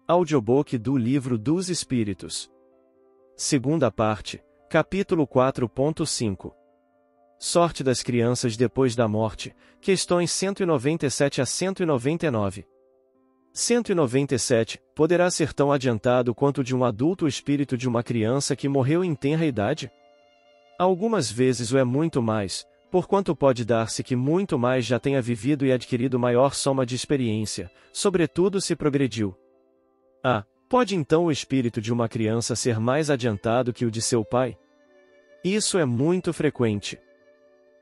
Audiobook do Livro dos Espíritos. Segunda parte, capítulo 4.5. Sorte das crianças depois da morte, questões 197 a 199. 197. Poderá ser tão adiantado quanto de um adulto o espírito de uma criança que morreu em tenra idade? Algumas vezes o é muito mais, porquanto pode dar-se que muito mais já tenha vivido e adquirido maior soma de experiência, sobretudo se progrediu. Pode então o espírito de uma criança ser mais adiantado que o de seu pai? Isso é muito frequente.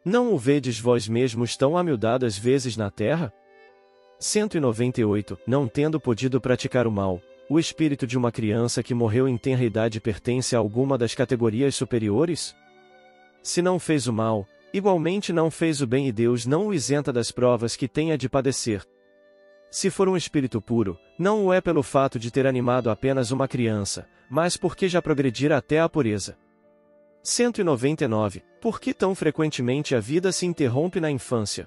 Não o vedes vós mesmos tão amiudadas vezes na terra? 198. Não tendo podido praticar o mal, o espírito de uma criança que morreu em tenra idade pertence a alguma das categorias superiores? Se não fez o mal, igualmente não fez o bem e Deus não o isenta das provas que tenha de padecer. Se for um espírito puro, não o é pelo fato de ter animado apenas uma criança, mas porque já progredira até a pureza. 199. Por que tão frequentemente a vida se interrompe na infância?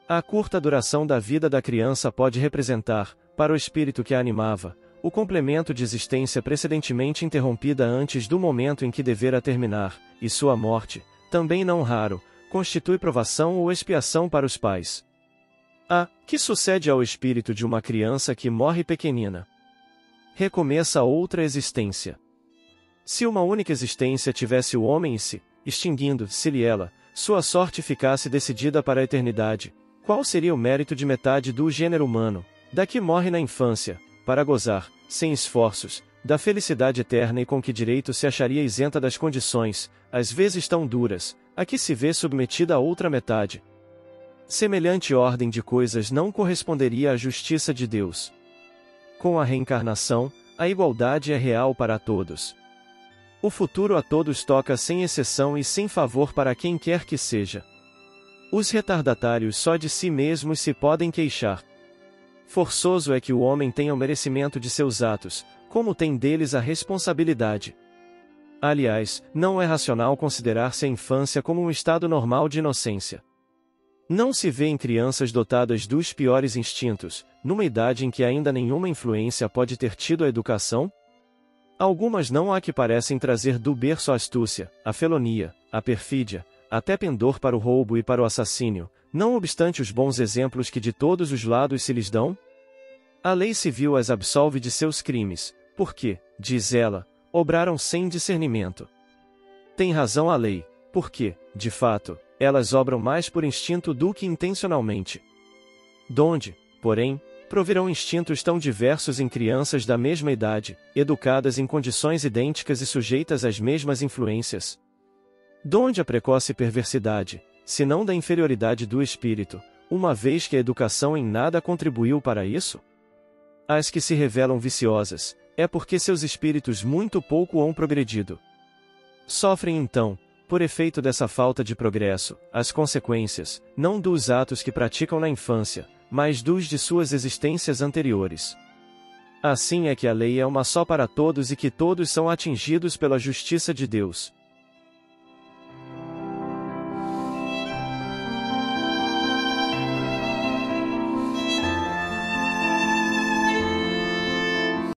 A curta duração da vida da criança pode representar, para o espírito que a animava, o complemento de existência precedentemente interrompida antes do momento em que devera terminar, e sua morte, também não raro, constitui provação ou expiação para os pais. Que sucede ao espírito de uma criança que morre pequenina? Recomeça outra existência. Se uma única existência tivesse o homem e se, extinguindo-se-lhe ela, sua sorte ficasse decidida para a eternidade, qual seria o mérito de metade do gênero humano, da que morre na infância, para gozar, sem esforços, da felicidade eterna e com que direito se acharia isenta das condições, às vezes tão duras, a que se vê submetida a outra metade? Semelhante ordem de coisas não corresponderia à justiça de Deus. Com a reencarnação, a igualdade é real para todos. O futuro a todos toca sem exceção e sem favor para quem quer que seja. Os retardatários só de si mesmos se podem queixar. Forçoso é que o homem tenha o merecimento de seus atos, como tem deles a responsabilidade. Aliás, não é racional considerar-se a infância como um estado normal de inocência. Não se vê em crianças dotadas dos piores instintos, numa idade em que ainda nenhuma influência pode ter tido a educação? Algumas não há que parecem trazer do berço a astúcia, a felonia, a perfídia, até pendor para o roubo e para o assassínio, não obstante os bons exemplos que de todos os lados se lhes dão? A lei civil as absolve de seus crimes, porque, diz ela, obraram sem discernimento. Tem razão a lei, porque, de fato, elas obram mais por instinto do que intencionalmente. Donde, porém, provirão instintos tão diversos em crianças da mesma idade, educadas em condições idênticas e sujeitas às mesmas influências? Donde a precoce perversidade, se não da inferioridade do espírito, uma vez que a educação em nada contribuiu para isso? As que se revelam viciosas, é porque seus espíritos muito pouco hão progredido. Sofrem então, por efeito dessa falta de progresso, as consequências, não dos atos que praticam na infância, mas dos de suas existências anteriores. Assim é que a lei é uma só para todos e que todos são atingidos pela justiça de Deus.